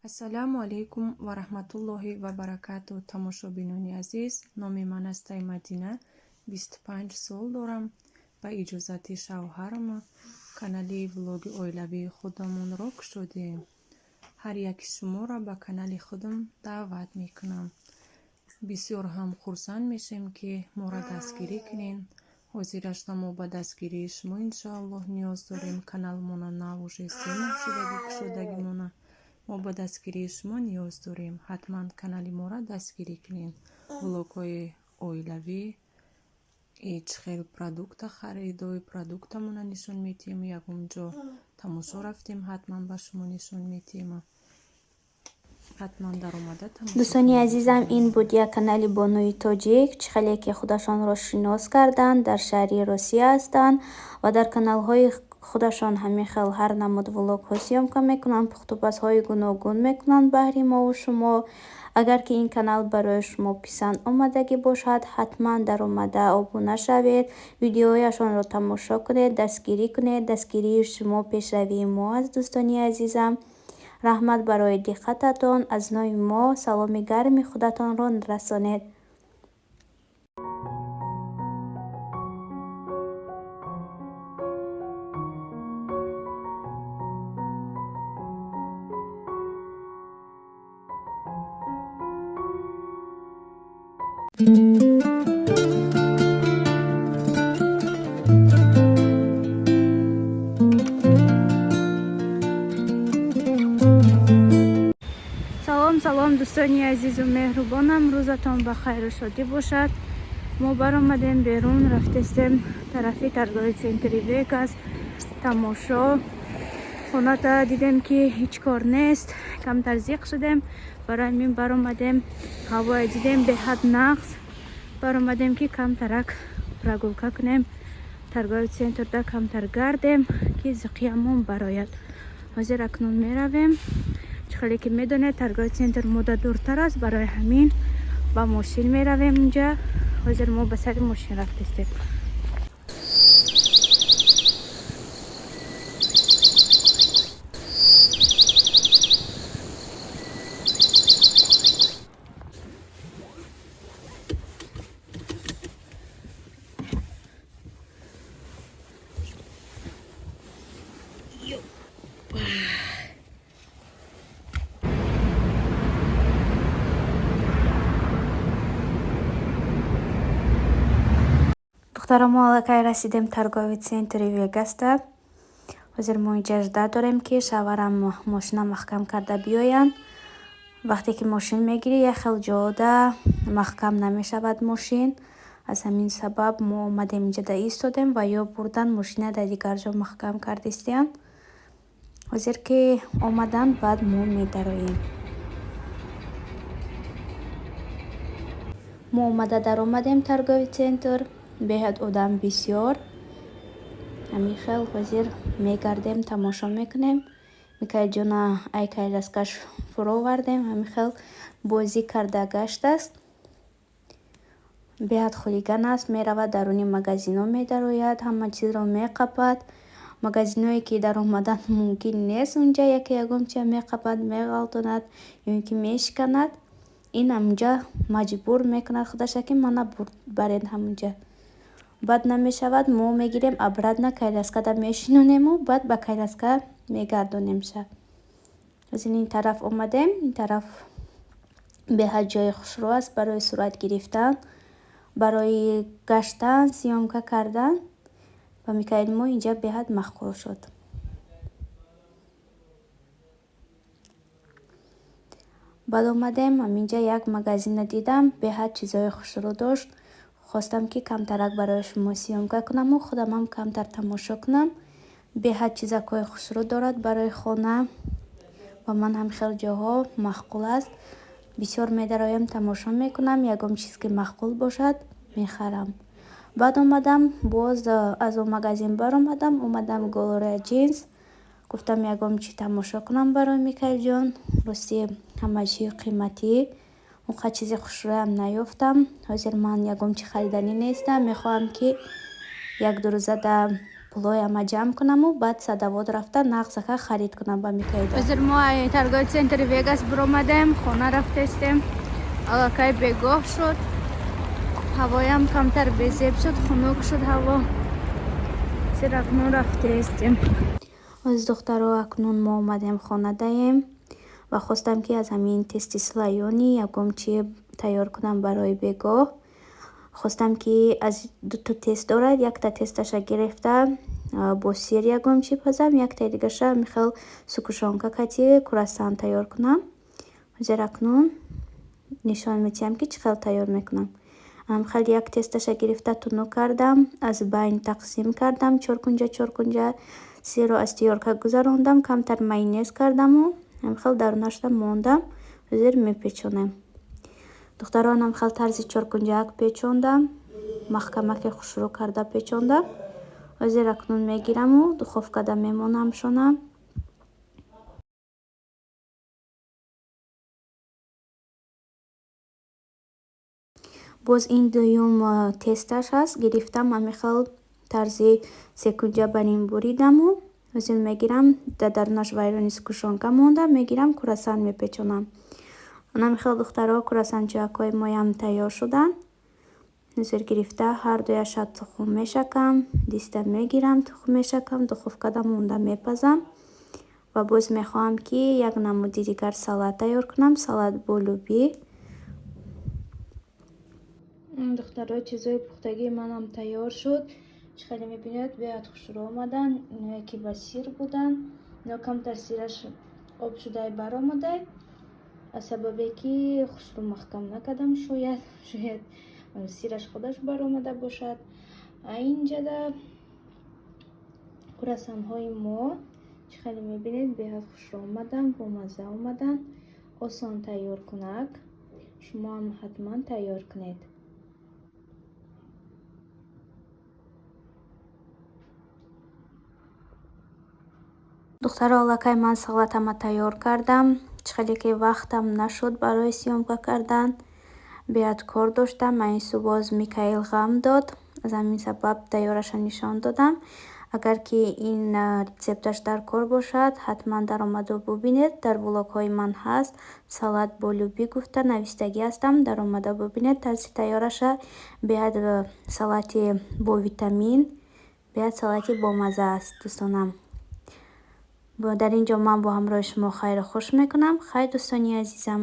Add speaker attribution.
Speaker 1: ассалому алайкум ва раҳматуллоҳи ва баракату. Тамошобинони азиз, номи ман аст Мадина, 25 сол дорам. Ба иҷозати шавҳарам канали влоги оилавии худамонро кушодем. ҳар яки шуморо ба канали худам даъват мекунам. бисёр ҳам хурсанд мешем ки моро дастгирӣ кунен. ҳозир ҳастам мо ба дастгирии шумо иншоаллоҳ ниёз дорем. каналмона нав уже 3 моҳ шудагӣ кушодагимона. мо ба дастгирии шумо ниёз дорем. ҳатман канали моро дастгирӣ кунед. влогҳои оилавӣ, чӣ хел продукта харидои продуктамона нишон медиҳем. ягон ҷо тамошо рафтем, ҳатман ба шумо нишон медиҳем. ҳатман даромада тамошо.
Speaker 2: дӯстони азизам, ин буд як канали бонуи тоҷик. чӣ хеле ки худашонро шинос карданд, дар шаҳри Росия ҳастанд ва дар каналҳои худашон ҳамин хел ҳар намуд влогҳо сёмка мекунанд, пухтупазҳои гуногун мекунанд баҳри мову шумо. агар ки ин канал барои шумо писанд омадагӣ бошад, ҳатман даромада обуна шавед, видеояшонро тамошо кунед, дастгирӣ кунед. дастгирии шумо пешравии мо аст. дӯстони азизам, раҳмат барои диққататон. аз нои мо саломи гарми худатонро расонед. салом дӯстони азизу меҳрубонам, рӯзатон ба хайру шодӣ бошад. мо баромадем берун, рафтестем тарафи таргои центри Вегас тамошо. хоната дидем ки ҳеҷ кор нест, камтар зиқ шудем. барои ҳамин баромадем, ҳавое дидем беҳад нағз. баромадем ки камтарак прогулка кунем, таргои центрда камтар гардем ки зиқиямон барояд. ҳозир акнун меравем. чӣ хеле ки медонед, таргои центр мудда дуртар аст, барои ҳамин ба мошин меравем инҷа. ҳозир мо ба сари мошин рафтестем. духтарамо аллакай расидем таргови центри Вегаста. ҳозир мо инҷа жда дорем ки шавҳарам мошина маҳкам карда биёянд. вақте ки мошин мегирӣ, як хел ҷода маҳкам намешавад мошин. аз ҳамин сабаб мо омадем инҷа да истодем ва ё бурдан мошина да дигар ҷо маҳкам кардистиянд. ҳозир ки омаданд, баъд мо медароем. мо омада даромадем таргови центр. беҳад одам бисёр. ҳамин хел ҳозир мегардем, тамошо мекунем. микайҷона айкайласкаш фуровардем. ҳамин хел бозӣ карда гаштааст. беҳад хулиган аст. меравад даруни магазинҳо медарояд, ҳама чизро меқапад. магазинҳое ки даромадан мумкин нест унҷа, яке ягонча меқапад, меғалтонад ё ин ки мешиканад. ин ҳамунҷа маҷбур мекунад худаша ки мана баред ҳамунҷа. баъд намешавад, мо мегирем обратно кайласкада мешинонему, баъд ба кайласка мегардонемша. ҳозир ин тараф омадем. ин тараф беҳад ҷои хушрӯ аст барои сурат гирифтан, барои гаштан, сиёмка кардан. ва микаи мо инҷа беҳад махқул шуд. баъд омадем, ҳаминҷа як магазинро дидам, беҳад чизҳои хушрӯ дошт. хостам ки камтарак барои шумо сиёмка кунаму худамам камтар тамошо кунам. беҳад чизакҳои хушрӯ дорад барои хона ва ман ҳам хел ҷоҳо махқул аст. бисёр медароям, тамошо мекунам. ягон чиз ки махқул бошад мехарам. баъд омадам, боз аз он магазин баромадам, омадам Gloria Jeans. гуфтам ягон чи тамошо кунам барои микайҷон. рости ҳама чи қиматӣ, онқа чизи хушрӯям наёфтам. ҳозир ман ягон чи хариданӣ нестам. мехоҳам ки як ду рӯза да лояма ҷамъ кунаму баъд садовод рафта нағзака харид кунам ба Микаида. Ҳозир мо торговый центри Вегас биромадем, хона рафтестем. Аллакай бегоҳ шуд. ҳавоям камтар безеб шуд, хунук шуд ҳаво. Зир акнун рафтестем. Оз духтаро акнун мо омадем хона даем ва хостам ки аз ҳамин тести слоёни ягом чи тайёр кунам барои бегоҳ. хостам ки аз дуто тест дорад, якта тесташа гирифта бо сир ягом чи пазам, якта дигаша михел сукушонка кати курасан тайёр кунам. ҳозир акнун нишон медиҳам ки чӣ хел тайёр мекунам. Хел як тесташа гирифта тунук кардам, аз байн тақсим кардам, чоркунҷа сирро аз тиёрка гузарондам, камтар майонез кардаму хел дарунашда мондам. ҳозир мепечонем. духтарон хел тарзи чоркунҷаак печондам, маҳкамаки хушрӯ карда печондам. ҳозир акнун мегираму духовкада мемонамшонам. боз ин дуюм тесташ ҳаст. Гирифтам ҳамихел тарзи секунҷа ба ним буридаму ҳозир мегирам дарунаш вайрони сукушонка монда, мегирам курасан мепечонам. ҳамихел духтаро курасанчоякҳои моям тайёр шуданд. ҳозир гирифта ҳардуяша тухм мешакам, диста мегирам, тухм мешакам, духовкада монда мепазам ва боз мехоҳам ки як намуди дигар салат тайёр кунам, салат бо лӯбӣ. духтаро чизои пухтагии манам тайёр шуд. чхеле мебинед беҳад хушрӯ омадан. иное ки ба сир будан, ино камтар сираш об шудай баромадай, аз сабабе ки хушрӯ маҳкам накардам. шояд сираш худаш баромада бошад. инҷада курасанҳои мо чхеле мебинед беҳад хушрӯ омадан, бомазза омадан, осон тайёр кунак. шумо ҳам ҳатман тайёр кунед. духтаро аллакай ман салатама тайёр кардам. чхеле ки вақтам нашуд барои съёмка кардан. беҳад кор доштам. ин субоз Микаил ғам дод. аз ҳамин сабаб тайёраша нишон додам. агар ки ин рецепташ дар кор бошад, ҳатман даромаду бубинед. дар влогҳои ман ҳаст. салат бо лӯбӣ гуфта навистагӣ ҳастам. даромада бубинед. тарзи тайёраша беҳад салати бо витамин, беҳад салати бомазза аст дӯстонам. дар ин ҷо ман бо ҳамроҳи шумо хайру хуш мекунам. хайр дӯстони азизам.